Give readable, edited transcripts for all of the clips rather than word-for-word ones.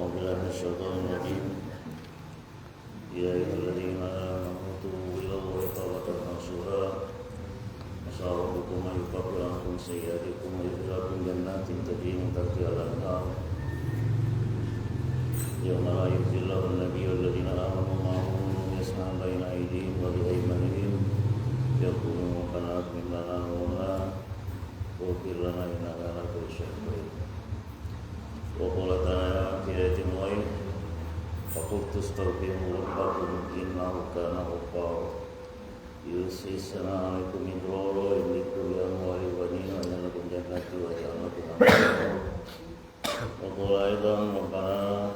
أعوذ بالله من الشيطان الرجيم يا أيها الذين آمنوا توبوا إلى الله توبة نصوحا عسى ربكم أن يكفر عنكم سيئاتكم ويدخل لكم جنات تجري من تحتها الأنهار يوم لا يخزي الله النبي والذين آمنوا معه يسعون بين أيديهم وبأيمانهم يقولون ربنا أتمم لنا نورنا واغفر لنا إنك على كل شيء قدير وقال تعالى في آية غير فقلت استغفروا ربكم إنه كان غفارا يرسل السماء عليكم مدرارا يمددكم بأموال وبنين ويجعل لكم جنات ويجعل لكم أنهارا وقال أيضا ربنا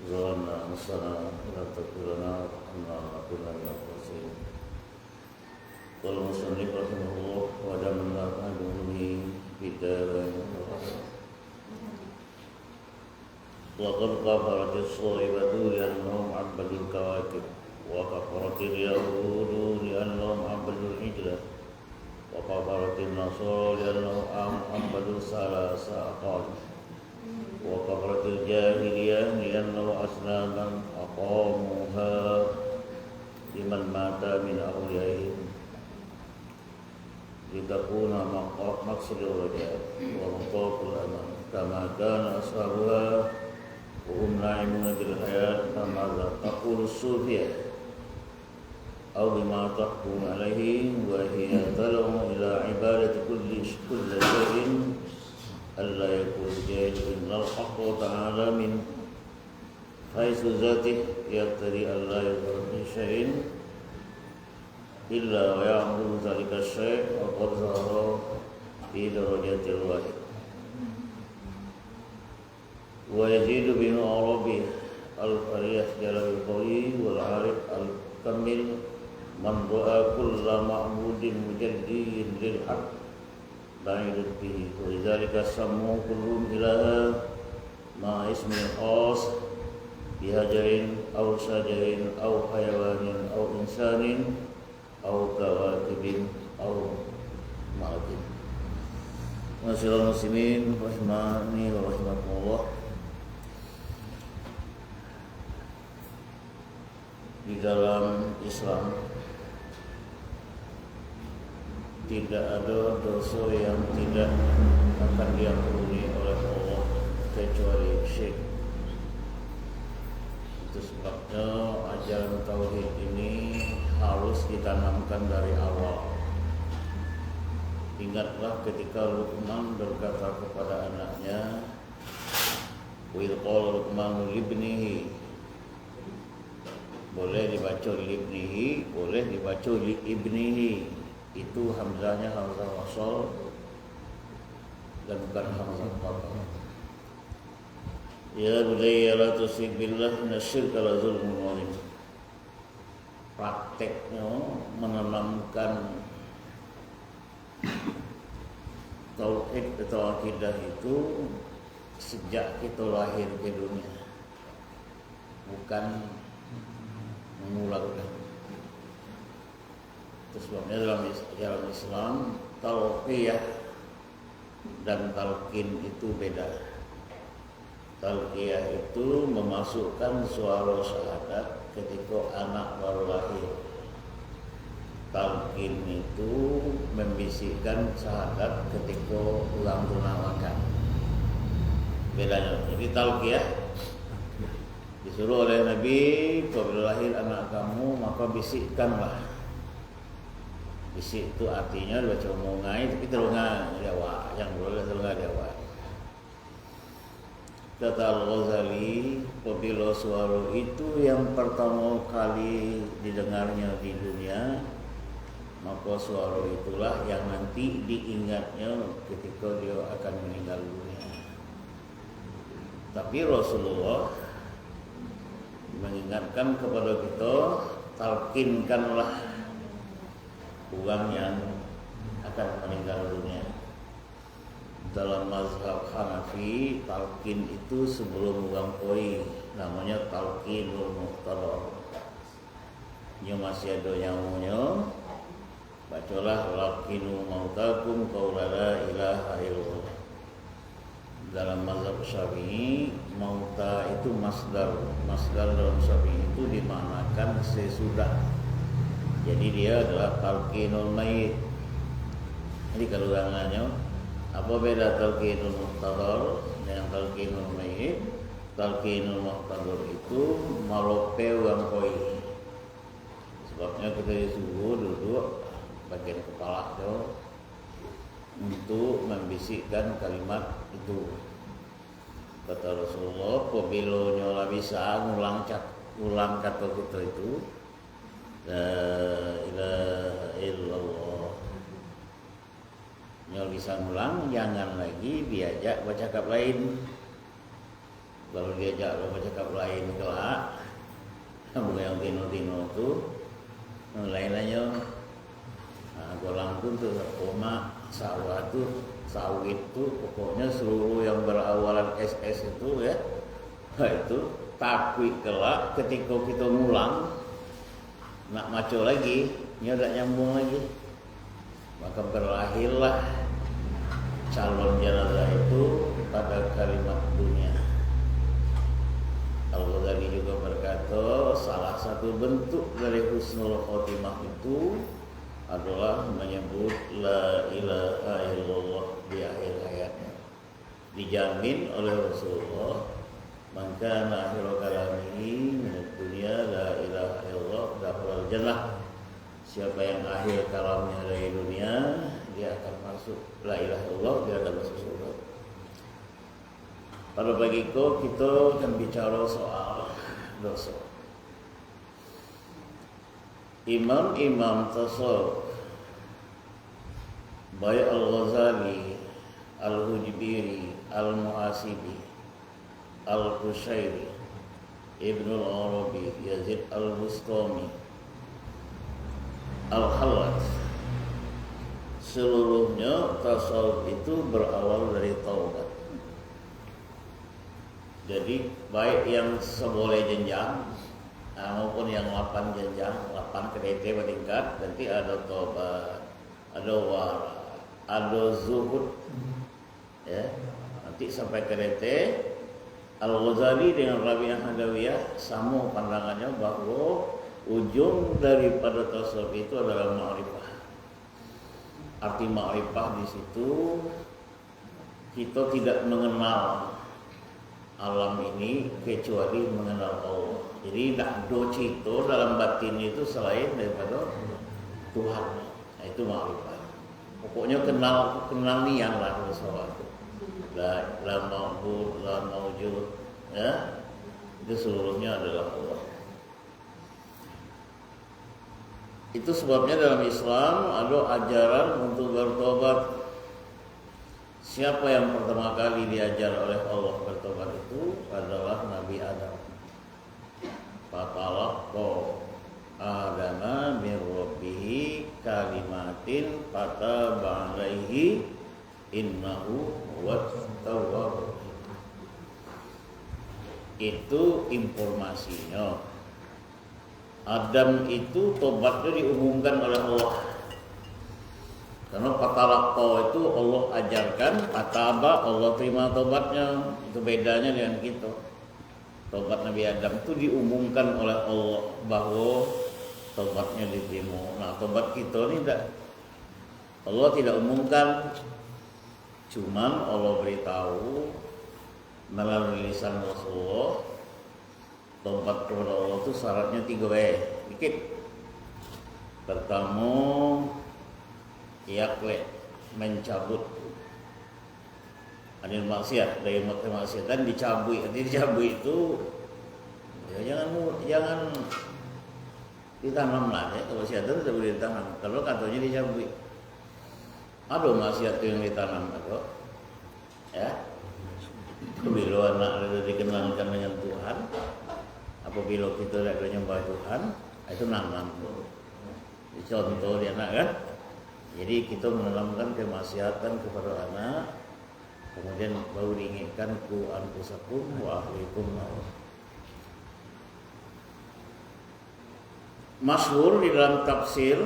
ظلمنا أنفسنا ولا تغفر لنا وارحمنا لنكن من الخاسرين قال المصنف رحمه الله وجعلنا بعلمه في الدارين وقد كفرت الصائبة لأنهم عبدوا الكواكب وكفرت اليهود لأنهم عبدوا العجل وكفرت النصارى لأنهم عبدوا ثلاث أقاليم وكفرت الجاهلية لأنهم أصناما أقاموها لمن مات من أوليائهم لتكون مقصد الرجاء ومطاف الأمان كما كان أصحابها وهم ناعمون بالحياة كما تقول الصوفية أو بما تحكم عليه وهي تدعو إلى عبادة كل شيء ألا يكون جاهل إن الحق تعالى من حيث ذاته يقتضي ألا يكون من شيء إلا ويعبد ذلك الشيء وقد ظهر في درجة الواحد ويزيد بن عربي الفريح جلال القوي والعارف الكمل من رأى كل معبود مجدي للحق بعيد به ولذلك سموا كلهم إلها مع اسم خاص بهجر أو شجر أو حيوان أو إنسان أو كواكب أو معدن. Masyaallah muslimin rahimani wa rahimakumullah. Di dalam Islam tidak ada dosa yang tidak akan diampuni oleh Allah kecuali syirik. Itu sebabnya ajaran tauhid ini harus ditanamkan dari awal. Ingatlah ketika Luqman berkata kepada anaknya, wa idh qala Luqman libnihi. Boleh dibaca libnihi, boleh dibaca li ibnihi. Itu hamzahnya hamzah wasal dan bukan hamzah qat'ah. Ya bunayya la tusyrik billah innasyirka la zulmun adzim. Prakteknya menanamkan tauhid atau akidah itu sejak kita lahir ke dunia, bukan mengulangkan. Itu sebabnya dalam Islam talqiyah dan talqin itu beda. Talqiyah itu memasukkan suara syahadat ketika anak baru lahir. Talqin itu membisikkan syahadat ketika ulang tunang makan. Bedanya. Jadi talqiyah disuruh oleh Nabi, apabila lahir anak kamu maka bisikkanlah. Bisik itu artinya baca omongan tapi terunga jawab, yang boleh terunga jawab. Kata Al-Ghazali, apabila suara itu yang pertama kali didengarnya di dunia, maka suara itulah yang nanti diingatnya ketika dia akan meninggal dunia. Tapi Rasulullah mengingatkan kepada kita, talqinkanlah orang yang akan meninggal dunia. Dalam mazhab Hanafi, talqin itu sebelum orang koi, namanya talqinul muhtadar. Nya masih ada nyamunya, bacalah laqinu mautakum qaula la ilaha illallah. dalam mazhab Syafi'i mauta itu masdar dalam Syafi'i itu dimaknakan sesudah. Jadi dia adalah talqinul mayit. Jadi kalau tangannya apa beda talqinul muhtadar dengan talqinul mayit? Talqinul muhtadar itu malope uang koi. Sebabnya kita disuruh duduk bagian kepala itu untuk membisikkan kalimat itu. Kata Rasulullah, apabila nyola bisa ulang kata kita itu, la ilaha illallah. Nyola bisa ngulang, jangan lagi diajak bercakap lain. Kalau diajak bercakap lain kelak, bukan yang tino-tino itu, lain aja. Golang pun tuh koma sawah tuh sawit tuh pokoknya seluruh yang berawalan SS itu ya, itu tapi kelak ketika kita ngulang nak maco lagi, nya udah nyambung lagi, maka berakhirlah calon jenazah itu pada kalimat dunia. Al-Ghazali juga berkata salah satu bentuk dari husnul khotimah itu adalah menyebut la ilaha illallah di akhir hayatnya. Dijamin oleh Rasulullah, maka akhir kalamihi min dunia la ilaha illallah dakhala jannah. Siapa yang akhir kalamnya dari dunia, dia akan masuk la ilaha illallah, dia akan masuk surga. Pada pagi kita akan bicara soal dosa. Imam-imam tasawuf baik Al-Ghazali, Al-Hujbiri, Al-Muhasibi, Al-Qushairi, Ibn Al-Arabi, Yazid Al-Bustami, Al-Khallat, seluruhnya tasawuf itu berawal dari taubat. Jadi baik yang seboleh jenjang maupun yang 8 jenjang, 8 kriteria bertingkat, nanti ada taubat, ada wara, ada zuhud, ya. Nanti sampai kriteria Al-Ghazali dengan Rabi'ah Hadawiyah sama pandangannya bahwa ujung daripada tasawuf itu adalah ma'rifah. Arti ma'rifah di situ kita tidak mengenal alam ini kecuali mengenal Allah. Jadi tidak ada cito dalam batin itu selain daripada Tuhan. Nah, itu ma'rifah. Pokoknya kenal nian lah sesuatu. La ma'bud, la mawjud, ya. Itu seluruhnya adalah Allah. Itu sebabnya dalam Islam ada ajaran untuk bertobat. Siapa yang pertama kali diajar oleh Allah bertobat itu adalah Nabi Adam. Fatalaqa Adama min Rabbihi kalimatin fataba alaihi innahu huwat tawwab. Itu informasinya. Adam itu tobatnya diumumkan oleh Allah. Karena fatalaqa itu Allah ajarkan, fataba Allah terima tobatnya. Itu bedanya dengan kita. Tobat Nabi Adam itu diumumkan oleh Allah bahwa tobatnya diterima. Nah, tobat kita ini tidak, Allah tidak umumkan, cuman Allah beritahu melalui lisan Rasulullah. Tobat kepada Allah itu syaratnya 3 dikit. Pertama, yakle mencabut anil maksiat, dari kemaksiatan dicabut. Artinya dicabut itu ya jangan ditanam lah ya. Kemaksiatan tidak boleh ditanam. Kalau katanya dicabut. Ada maksiat yang ditanam atau ya. Bila anak itu dikenalkan dengan Tuhan, apabila kita tidak menyembah Tuhan, itu nanam. Contoh dia anak kan. Jadi kita menanamkan kemaksiatan kepada anak, kemudian baru diingatkan ku anfusakum wa ahlikum nar. Masyhur di dalam tafsir,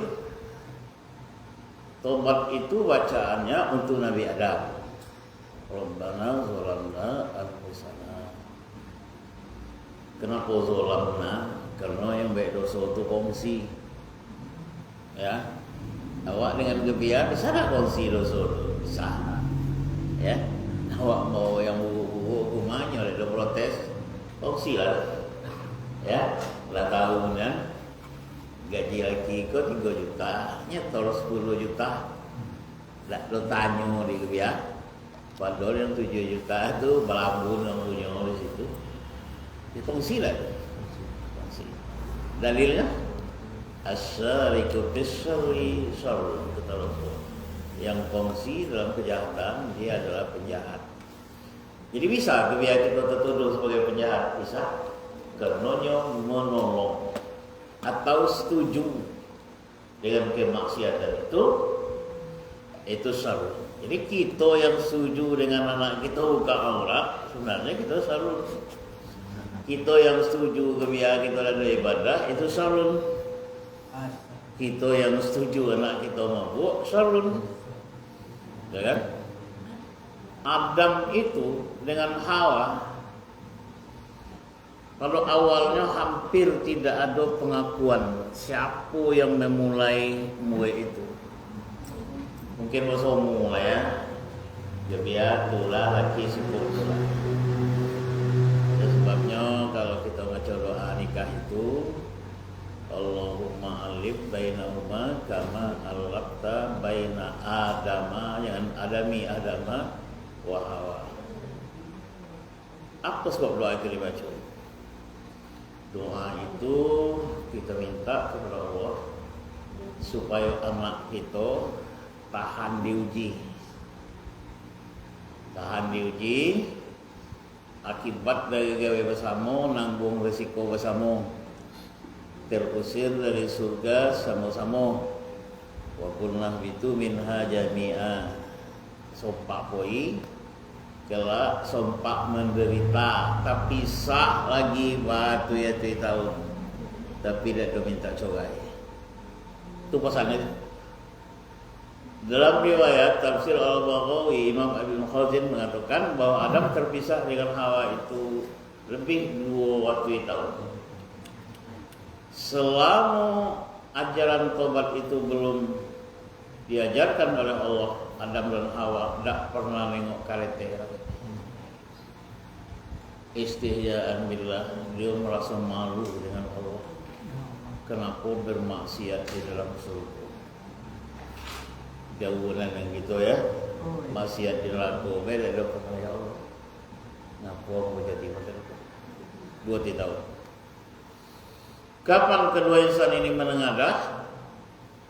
tobat itu bacaannya untuk Nabi Adam. Rabbana zalamna anfusana. Kenapa zalamna? Karena yang baik dosa itu kongsi. Ya. Awak dengan gebiar bisa tak kongsi dosa itu? Bisa. Ya. Awak mau yang buku rumahnya ada protes, kongsi lah. Ya. Lah tahu kan gaji laki kau 3 juta, nyetor 10 juta. Lah lo tanya di gebiar. Padahal yang 7 juta itu belambun yang punya di situ. Dikongsi lah. Kongsi. Dalilnya asyariku fisri syarrun, kata Rasul. Yang kongsi dalam kejahatan dia adalah penjahat. Jadi bisa kebiasaan kita tertuduh sebagai penjahat, bisa karenanya menolong atau setuju dengan kemaksiatan itu syarrun. Jadi kita yang setuju dengan anak kita buka aurat, sebenarnya kita syarrun. Kita yang setuju kebiasaan kita ada ibadah, itu syarrun. Kita yang setuju anak kita mabuk, syarrun. Ya kan? Adam itu dengan Hawa, kalau awalnya hampir tidak ada pengakuan siapa yang memulai mulai itu. Mungkin bosomu lah ya. Biar tulah laki sibuk tulah. Sebabnya kalau kita baca doa nikah itu, Allahumma alif bainahuma kama alafta baina Adama, jangan Adama wa Hawa. Apa sebab doa itu dibaca? Doa itu kita minta kepada Allah supaya anak kita tahan diuji akibat dari gawe bersama, nanggung risiko bersama, terusir dari surga sama-sama. Wa kunna bitu minha jami'a, sompak poi kelak sompak menderita tapi sah lagi batu ya tahun tapi tidak minta cobai. Itu pasalnya. Dalam riwayat tafsir Al-Baghawi, Imam Ibnu Khaldun mengatakan bahwa Adam terpisah dengan Hawa itu lebih 2 tahun. Selama ajaran tobat itu belum diajarkan oleh Allah, Adam dan Hawa tidak pernah nengok karete. Istihya'an billah, dia merasa malu dengan Allah. Kenapa bermaksiat di dalam surga? Jauhan yang gitu ya. Maksiat di neraka, beda dengan ya Allah. Ngapa mau jadi macam itu? 2 tahun. Kapan kedua insan ini menengadah?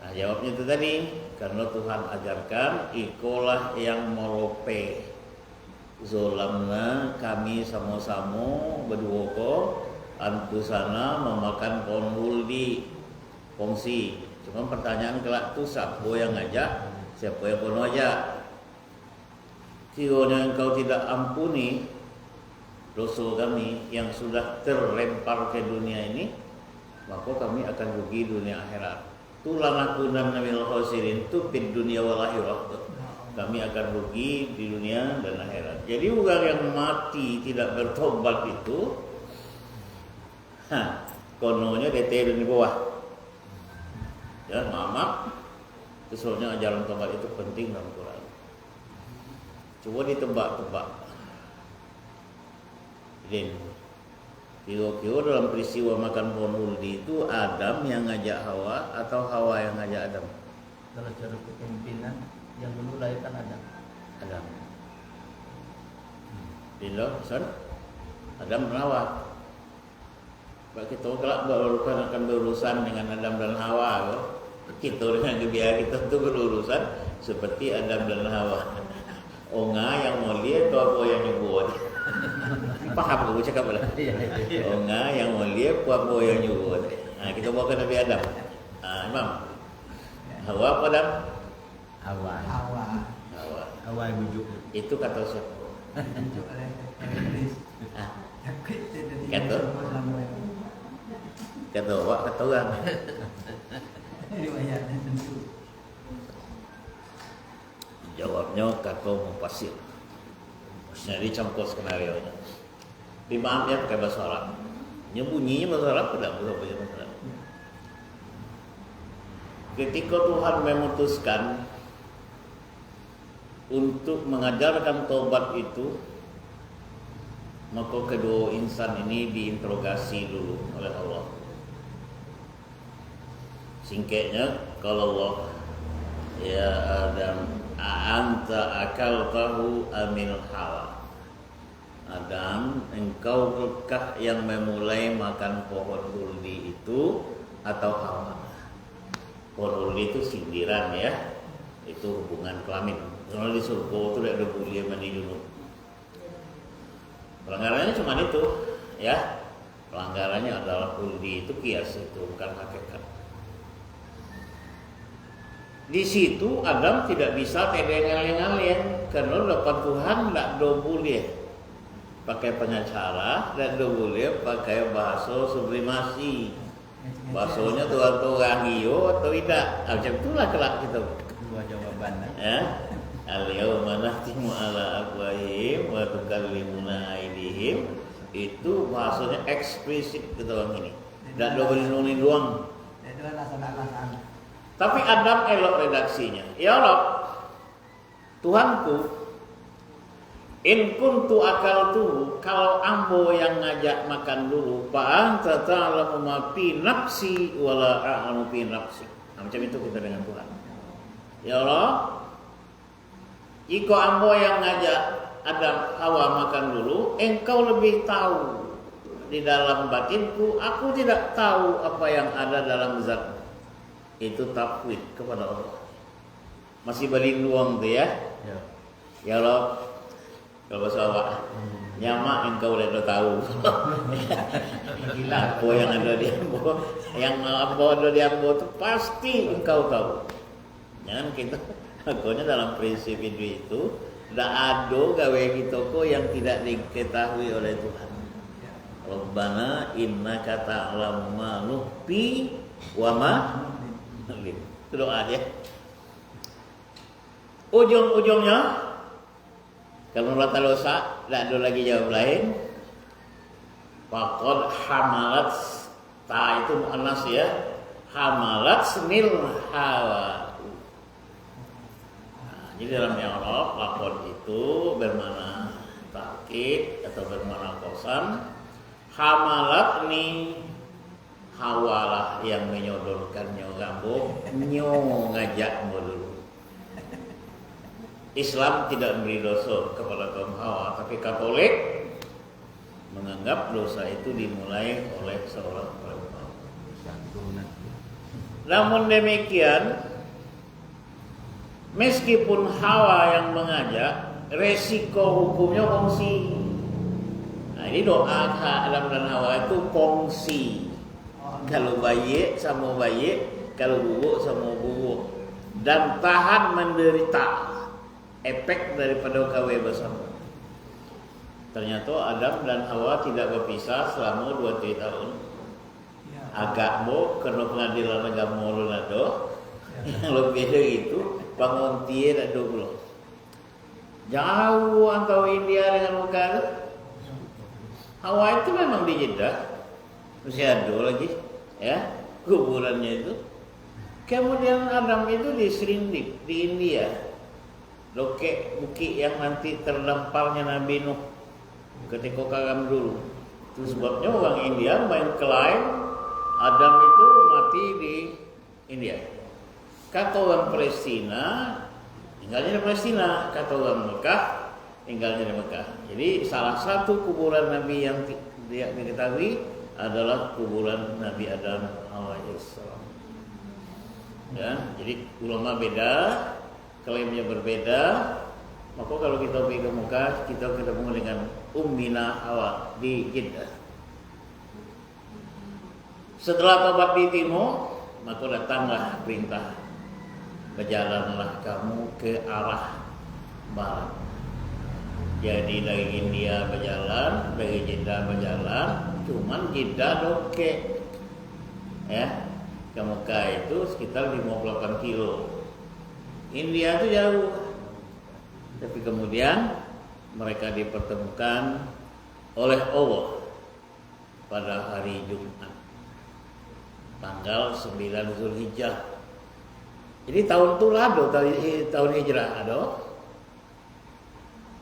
Nah, jawabnya itu tadi, karena Tuhan ajarkan ikolah yang merope. Zolamna, kami sama-sama berdua ko antusana memakan konwuldi kongsi. Cuma pertanyaan kelak tu siapa yang ngajak, siapa yang kono ajak. Kiranya engkau tidak ampuni dosa kami yang sudah terlempar ke dunia ini, maka kami akan rugi dunia akhirat. Tulanakunan nabil khosirin tu fid dunia wal akhirah. Kami akan rugi di dunia dan akhirat. Jadi orang yang mati tidak bertobat itu, kononya detail di bawah. Ya, maaf. Sebenarnya ajaran tobat itu penting dalam Quran. Coba ditebak-tebak. Kira-kira dalam peristiwa makan pohon uldi itu Adam yang ngajak Hawa atau Hawa yang ngajak Adam? Kalau cara kepemimpinan yang dulu lahirkan Adam. Bila San Adam menawar. Sebab kita kelak akan berurusan dengan Adam dan Hawa. Kita dengan kebiasaan kita itu berurusan seperti Adam dan Hawa. Onga yang mulia atau apa yang nyebut? Paham aku cakap lah. Onga yang mulia apa yang nyebut? Nah, kita bawa ke Nabi Adam. Imam. Hawa apa Adam? Hawa yang bujuk. Itu kata siapa? Kata awak, kata orang. Jawabnya kata mufassir. Jadi campur skenario nya. Dimaafnya pakai bahasa Arab. Bunyinya bahasa Arab tidak bahasa Arab. Ketika Tuhan memutuskan untuk mengajarkan taubat itu, maka kedua insan ini diinterogasi dulu oleh Allah. Singkatnya, kalau Allah, ya Adam, anta akaltahu amil hawa. Adam, engkaukah yang memulai makan pohon huldi itu atau Hawa? Pohon huldi itu sindiran ya, itu hubungan kelamin. Kalau di surga itu tidak ada boleh mandi dulu. Pelanggarannya cuma itu, ya. Pelanggarannya adalah huldi itu kias, itu bukan hakikat. Di situ Adam tidak bisa tedengal-ngalin karena dapat Tuhan tidak boleh pakai pengacara dan boleh pakai bahasa sublimasi. Bahasanya Tuhan iyo atau tidak. Macam itulah kelak kita. Dua jawaban. Ya. Al-yawma nahtimu ala afwahihim wa tukallimuna aydihim. Itu bahasanya eksplisit kita orang ini. Dan boleh nulis doang. Itu laksana. Tapi Adam elok redaksinya. Ya Allah, Tuhanku, in kuntu akaltu, kalau ambo yang ngajak makan dulu, fa anta ta'lamu ma fi nafsi wala a'lamu fi nafsi. Macam itu kita dengan Tuhan. Ya Allah, jika ambo yang ngajak Adam Hawa makan dulu, engkau lebih tahu di dalam batinku, aku tidak tahu apa yang ada dalam zat. Itu tafwid kepada Allah. Masih balik luang tu ya. Ya Allah, kalau bahasa awak, nyamak engkau sudah tahu. Apa yang ada di ambo, yang apa ada di ambo itu pasti engkau tahu. Jangan kita, akhirnya dalam prinsip itu tidak ada gawe kita ko yang tidak diketahui oleh Tuhan. Rabbana innaka ta'lamu ma nukhfi wa ma itu doa dia. Ujung-ujungnya kalau rata dosa tidak ada lagi jawab lain. Faqad hamalat, ta itu muannas ya. Hamalat smil hawa. Jadi dalam yang Allah lakon itu bermakna takkid atau bermakna qasam. Hamalat ni Hawalah yang menyodorkannya gambo, ngajak dulu. Islam tidak memberi dosa kepada kaum Hawa, tapi Katolik menganggap dosa itu dimulai oleh seorang perempuan. Namun demikian, meskipun Hawa yang mengajak, resiko hukumnya kongsi. Nah, ini doa Adam dan Hawa itu kongsi. Kalau baik sama baik, kalau buruk sama buruk, dan tahan menderita efek daripada KW bersama. Ternyata Adam dan Hawa tidak berpisah selama 2-3 tahun. Agak mau kena pengadilan agama Ronaldo, yang lebih dari itu pangontie dan 20. Jauh antara India dengan Mekah. Hawa itu memang di Jeddah, masih ada lagi. Ya, kuburannya itu. Kemudian Adam itu di Serindip di India, lokek bukit yang nanti terdampalnya Nabi Nuh ketika karam dulu. Itu sebabnya orang India main klaim Adam itu mati di India. Kata orang Palestina tinggalnya di Palestina, kata orang Mekah tinggalnya di Mekah. Jadi salah satu kuburan Nabi yang tidak diketahui adalah kuburan Nabi Adam alaihissalam. Ya, jadi ulama beda, klaimnya berbeda. Maka kalau kita pergi ke Mekah, kita ketemu dengan Ummina Hawa di Jeddah. Setelah tobat di timur, maka datanglah perintah, berjalanlah kamu ke arah barat. Jadi dari India berjalan, dari Jeddah berjalan, cuman Jeddah doke, ya, ke Mekah itu sekitar 58 kilo. India itu jauh, tapi kemudian mereka dipertemukan oleh Allah pada hari Jumat tanggal 9 Zulhijjah. Jadi tahun itu lado tahun hijrah ado.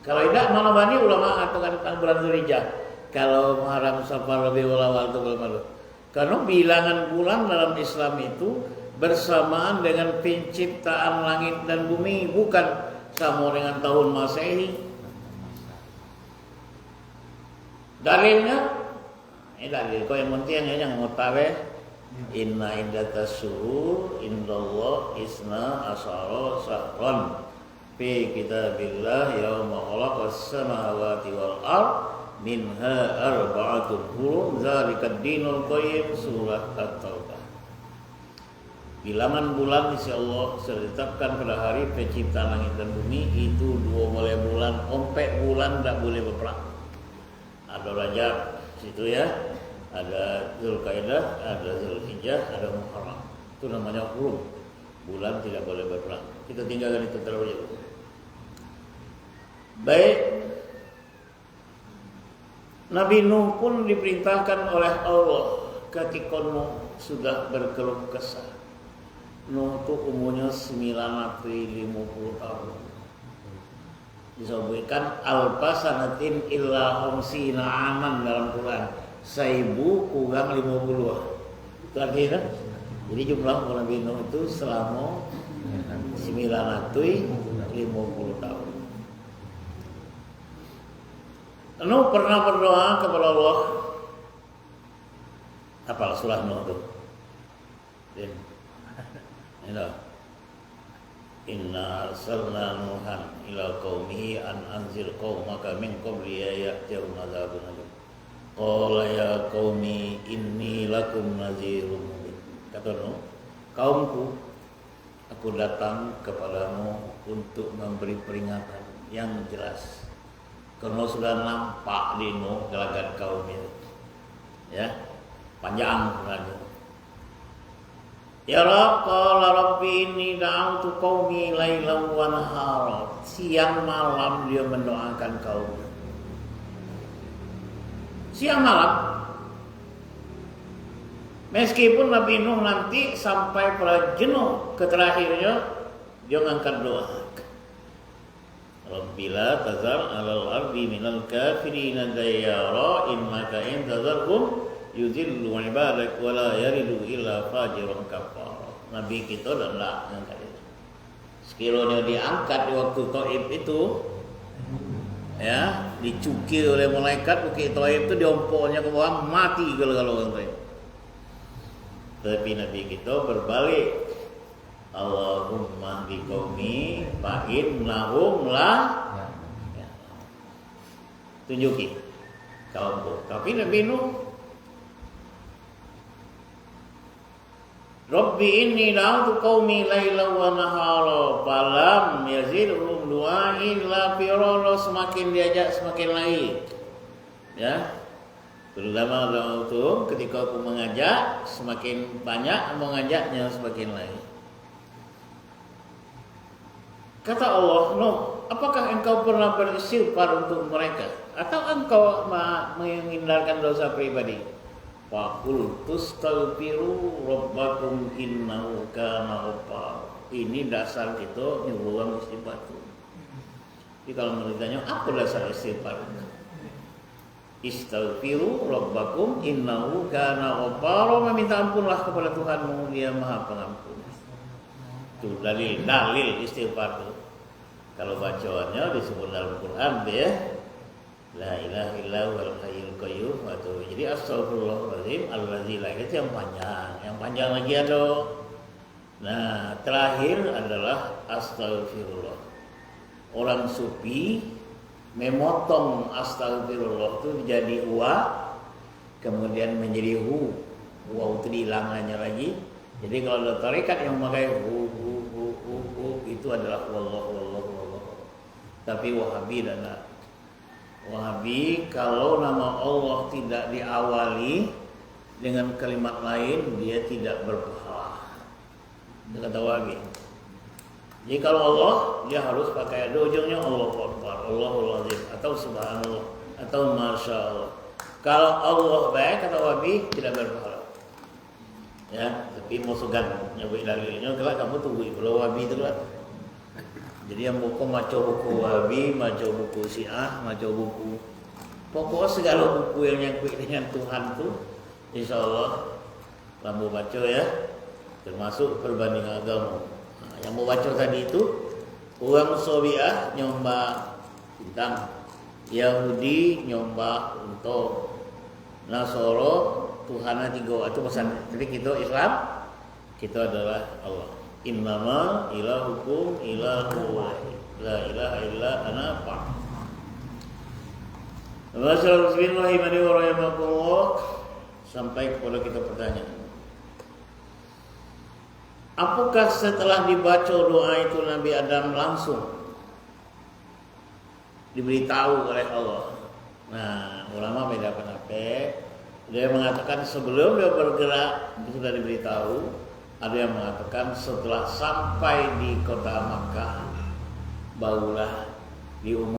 Kalau tidak mana bani ulama atau tentang bulan Zulhijjah. Kalau Muharram, Safar, Rabiul Awal itu belum ada. Karena bilangan bulan dalam Islam itu bersamaan dengan penciptaan langit dan bumi, bukan sama dengan tahun Masehi. Dalilnya, dalil kau yang penting yang mutawe inna iddatas syuhur indallah isna asyara syahran fi kitabillah yauma khalaqas samawati wal ard minha arba'atun hurum zalikad dinul qayyim surat At-Taubah. Bilangan bulan insya Allah sudah ditetapkan pada hari penciptaan langit dan bumi itu 12 bulan, ompek bulan tidak boleh berperang. Ada Rajab situ ya, ada Zulkaidah, ada Zulhijjah, ada Muharram. Itu namanya hurum. Bulan tidak boleh berperang. Kita tinggalkan itu terlebih dahulu. Baik. Nabi Nuh pun diperintahkan oleh Allah ketika Nuh sudah berkeluh kesah. Nuh itu umurnya 950 tahun. Disebutkan alpasanatin illa homsina aman dalam Quran. 1000 kurang 50. Itu artinya. Jadi jumlah umur Nabi Nuh itu selama 950 tahun. Nuh pernah berdoa kepada Allah. Apa surah Nuh itu? Inna arsalna Nuhan ila qaumihi an anzir qaumaka min qabli ya'tihum adzabun alim. Qala ya qaumi inni lakum nadhirun mubin. Kata Nuh, kaumku, aku datang kepadamu untuk memberi peringatan yang jelas. Karena sudah nampak di Nuh gelagat kaum itu. Ya, panjang lagi. Ya Rabb, qala rabbi inni da'awtu qaumi lailan wa nahara. Siang malam dia mendoakan kaumnya. Siang malam. Meskipun Nabi Nuh nanti sampai pada jenuh ke terakhirnya, dia mengangkat doa. Rabbila tazar 'alal ardi minal kafirina dayyara innaka in tazarhum yudhillu ibadak wa la yaridu illa fajiran kafar. Nabi kita dah nak angkat itu. Sekiranya diangkat di waktu Taif itu, ya, dicukir oleh malaikat bukit Taif itu, diompoknya ke bawah, mati kalau orang Taif. Tapi Nabi kita berbalik. Allahumma bi qaumi fa innahum la ya. Tunjuki kaumku. Tapi Nabi Nuh, Rabbi inni da'awtu qaumi lailan wa nahara falam yazidhum du'ai illa firara. Semakin diajak semakin lari. Ya. Terutama itu ketika aku mengajak, semakin banyak mengajaknya semakin lari. Kata Allah, Nuh, apakah engkau pernah beristighfar untuk mereka? Atau engkau menghindarkan dosa pribadi? Faqul tustaghfiru rabbakum innahu kana ghaffar. Ini dasar kita nyuruh istighfar. Jadi kalau menurut tanya, apa dasar istighfar? Istaghfiru rabbakum innahu kana ghaffar. Meminta ampunlah kepada Tuhanmu, Dia Maha Pengampun. Itu dalil istighfar itu. Kalau bacaannya disebut dalam Quran ya, la ilaha illallah wal hayyul qayyum atau jadi astagfirullahaladzim allazi la itu yang panjang lagi ada. Nah, terakhir adalah astagfirullah. Orang sufi memotong astagfirullah itu menjadi wa, kemudian menjadi hu. Wa itu dihilangannya lagi. Jadi kalau ada tarekat yang memakai hu itu adalah wallahu. Tapi Wahabi dan Wahabi kalau nama Allah tidak diawali dengan kalimat lain, dia tidak berpahala. Dia kata Wahabi. Jadi kalau Allah dia harus pakai ada ujungnya Allahu Akbar, Allahul Azim atau Subhanallah atau Masya Allah. Kalau Allah baik kata wabi tidak berpahala. Ya, tapi mau segan nyebut dalilnya kalau kamu tunggu kalau wabi itu lah. Jadi yang buku maco buku wabi, maco buku Syiah, maco buku pokoknya segala buku yang nyangkut dengan Tuhan tuh insya Allah kamu baca ya, termasuk perbandingan agama. Yang mau baca tadi itu orang Sobiah nyembah bintang, Yahudi nyembah untuk, Nasoro Tuhannya 3 itu pesan. Jadi kita Islam kita adalah Allah. Innama ilahukum ilahu wahid la ilaha illa ana fa'budu. Sampai kepada kita pertanyaan. Apakah setelah dibaca doa itu Nabi Adam langsung diberitahu oleh Allah? Nah, ulama beda pendapat. Ada yang mengatakan sebelum dia bergerak itu sudah diberitahu. Ada yang mengatakan setelah sampai di kota Makkah barulah diumumkan.